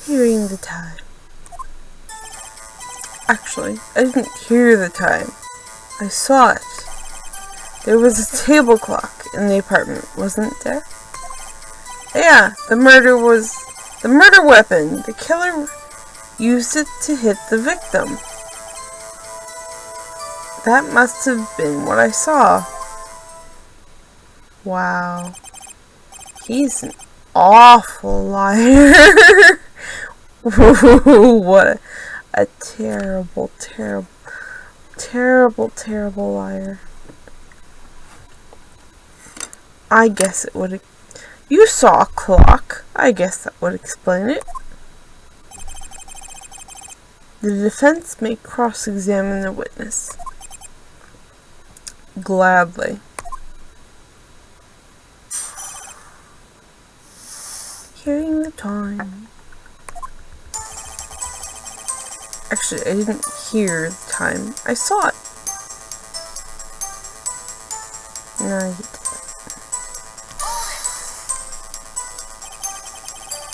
Hearing the time. Actually, I didn't hear the time. I saw it. There was a table clock in the apartment, wasn't there? Yeah, the murder weapon. The killer used it to hit the victim. That must have been what I saw. Wow. He's an awful liar. What a terrible, terrible, terrible, terrible liar. I guess it would. You saw a clock. I guess that would explain it. The defense may cross-examine the witness. Gladly. Hearing the time. Actually, I didn't hear the time. I saw it. No, you didn't.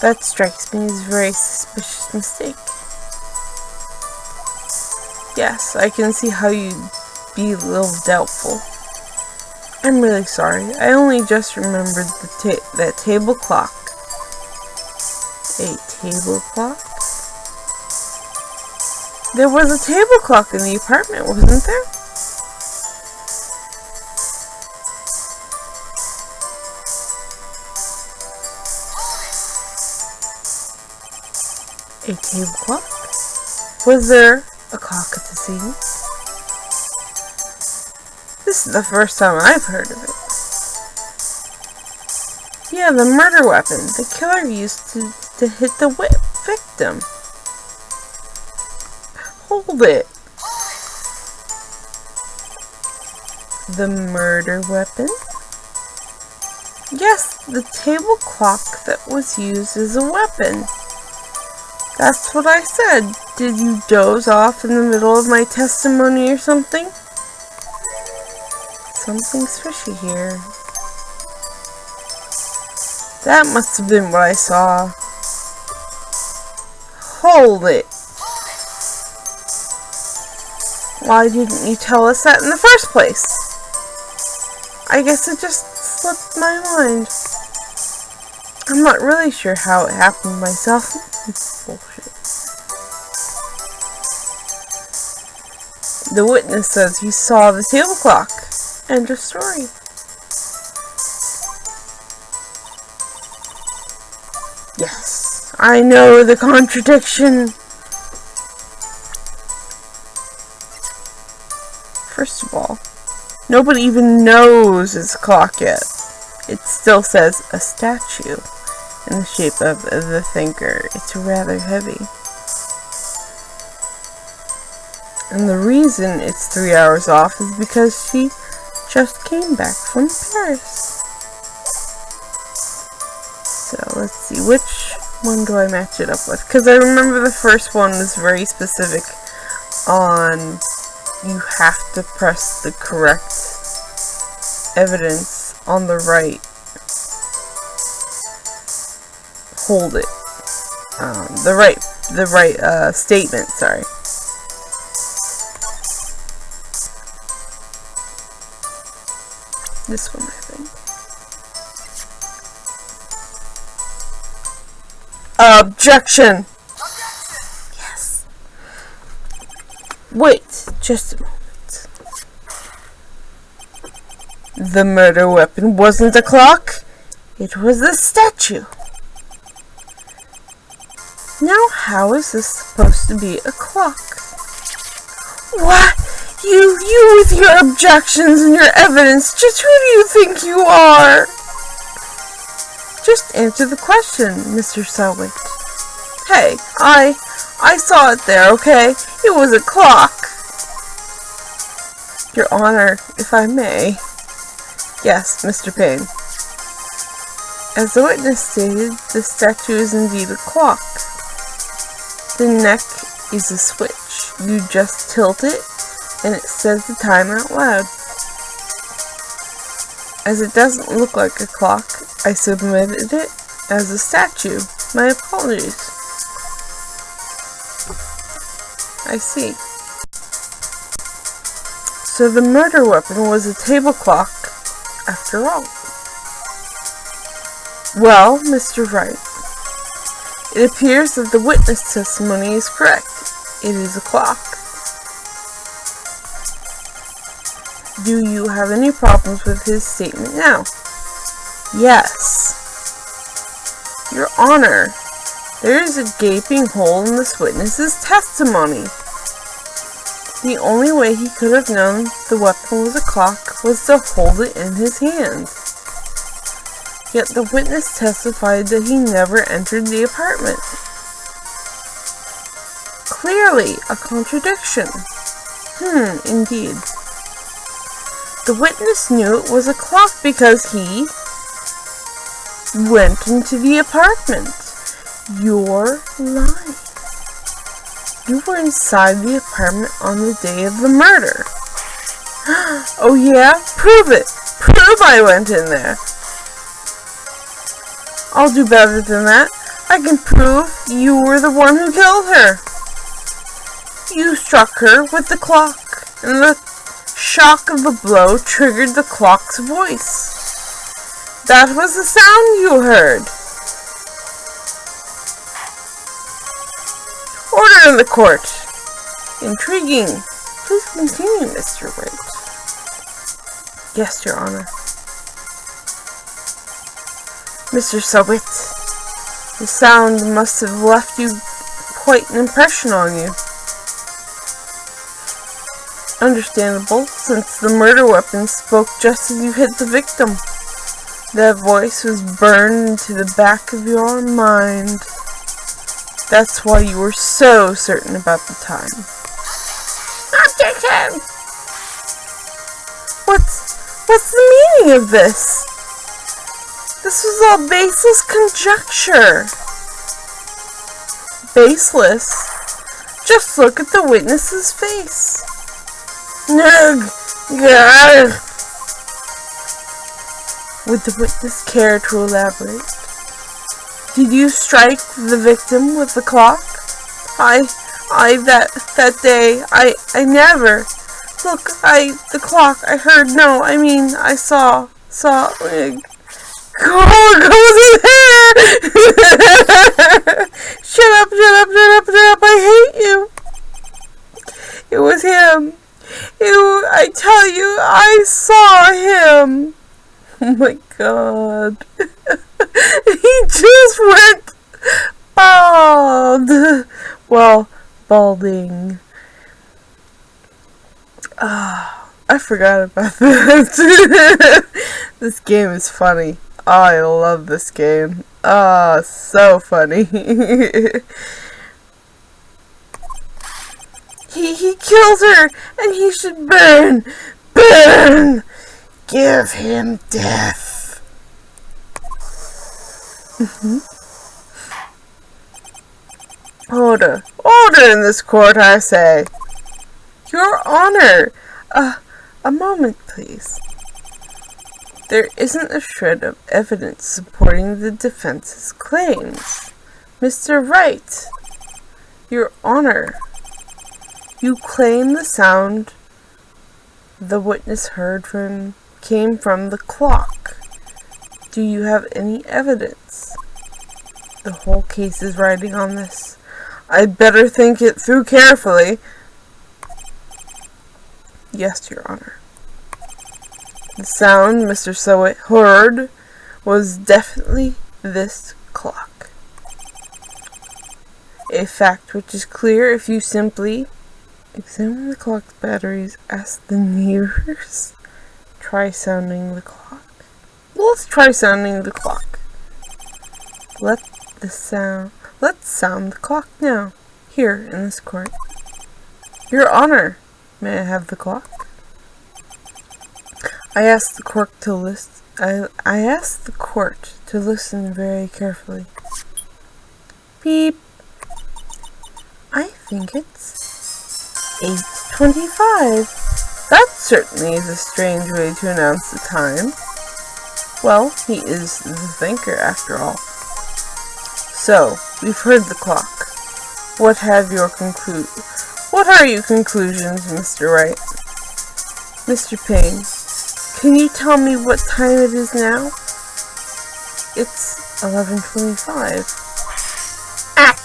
That strikes me as a very suspicious mistake. Yes, I can see how you'd be a little doubtful. I'm really sorry. I only just remembered that table clock. A table clock? There was a table clock in the apartment, wasn't there? A table clock? Was there a clock at the scene? This is the first time I've heard of it. Yeah, the murder weapon the killer used to hit the victim. Hold it. The murder weapon? Yes, the table clock that was used as a weapon. That's what I said. Did you doze off in the middle of my testimony or something? Something's fishy here. That must have been what I saw. Hold it. Why didn't you tell us that in the first place? I guess it just slipped my mind. I'm not really sure how it happened myself. Bullshit. The witness says he saw the table clock. End of story. Yes, I know the contradiction. First of all, nobody even knows it's a clock yet. It still says a statue in the shape of the thinker. It's rather heavy. And the reason it's 3 hours off is because she just came back from Paris. So let's see, which one do I match it up with? Because I remember the first one was very specific on you have to press the correct evidence on the right. Hold it. The right statement, sorry. This one, I think. Objection! Yes. Wait, just a moment. The murder weapon wasn't a clock. It was a statue. Now, how is this supposed to be a clock? What? You with your objections and your evidence, just who do you think you are? Just answer the question, Mr. Selwick. Hey, I saw it there, okay? It was a clock. Your Honor, if I may. Yes, Mr. Payne. As the witness stated, the statue is indeed a clock. The neck is a switch. You just tilt it, and it says the time out loud. As it doesn't look like a clock, I submitted it as a statue. My apologies. I see. So the murder weapon was a table clock, after all. Well, Mr. Wright, it appears that the witness testimony is correct. It is a clock. Do you have any problems with his statement now? Yes. Your Honor, there is a gaping hole in this witness's testimony. The only way he could have known the weapon was a clock was to hold it in his hand. Yet the witness testified that he never entered the apartment. Clearly a contradiction. Indeed. The witness knew it was a clock because he went into the apartment. You're lying. You were inside the apartment on the day of the murder. Oh yeah? Prove it! Prove I went in there! I'll do better than that. I can prove you were the one who killed her. You struck her with the clock, and the shock of the blow triggered the clock's voice. That was the sound you heard. Order in the court. Intriguing. Please continue, Mr. Wright. Yes, Your Honor. Mr. Sowitt, the sound must have left you quite an impression on you. Understandable, since the murder weapon spoke just as you hit the victim. That voice was burned into the back of your mind. That's why you were so certain about the time. Objection! What's the meaning of this? This was all baseless conjecture. Baseless? Just look at the witness's face. Nug! Gah! Would the witness care to elaborate? Did you strike the victim with the clock? That day, I never. Look, the clock, I heard, no, I mean, I saw, oh, it goes in there! Shut up, I hate you. It was him. I tell you, I saw him. Oh my God. He just went bald. Well, balding. I forgot about that. This game is funny. Oh, I love this game. Oh, so funny. He killed her, and he should burn. Burn! Give him death. Order in this court, I say. Your Honor, a moment, please. There isn't a shred of evidence supporting the defense's claims. Mr. Wright, Your Honor, you claim the sound the witness heard came from the clock. Do you have any evidence? The whole case is riding on this. I'd better think it through carefully. Yes, Your Honor. The sound Mr. Sowitt heard was definitely this clock. A fact which is clear if you simply examine the clock's batteries, ask the neighbors, try sounding the clock. Let's try sounding the clock. Let's sound the clock now, here in this court. Your Honor, may I have the clock? I asked the court to listen very carefully. Beep. I think it's 8:25. That certainly is a strange way to announce the time. Well, he is the thinker after all. So, we've heard the clock. What What are your conclusions, Mr. Wright? Mr. Payne, can you tell me what time it is now? It's 11:25. Ack!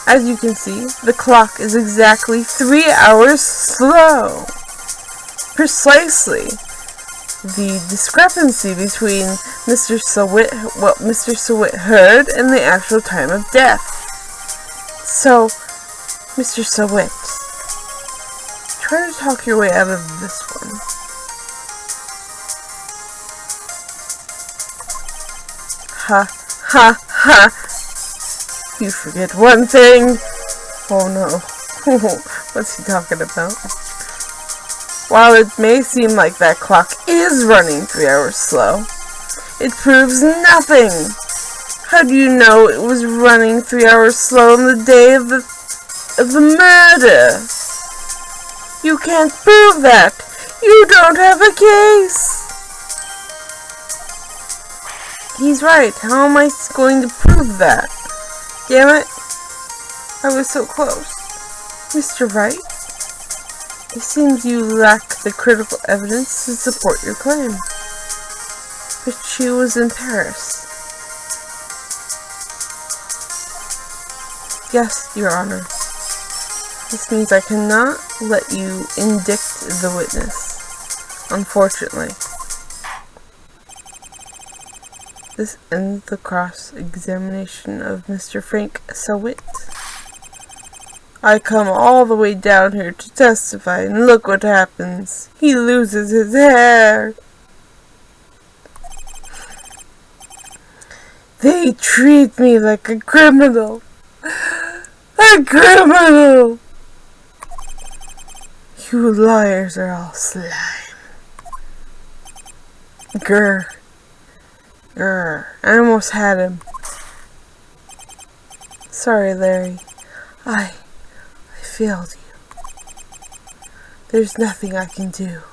As you can see, the clock is exactly 3 hours slow. Precisely the discrepancy between what Mr. Sewit heard and the actual time of death. So, Mr. Sewit, try to talk your way out of this one. Ha, ha, ha! You forget one thing. Oh no. What's he talking about? While it may seem like that clock is running 3 hours slow, it proves nothing. How do you know it was running 3 hours slow on the day of the murder? You can't prove that. You don't have a case. He's right. How am I going to prove that? Damn it. I was so close. Mr. Wright? It seems you lack the critical evidence to support your claim. But she was in Paris. Yes, Your Honor. This means I cannot let you indict the witness. Unfortunately. This ends the cross-examination of Mr. Frank Sewit. I come all the way down here to testify, and look what happens. He loses his hair. They treat me like a criminal. A criminal! You liars are all slime. Grr. Grr. I almost had him. Sorry, Larry. I failed you. There's nothing I can do.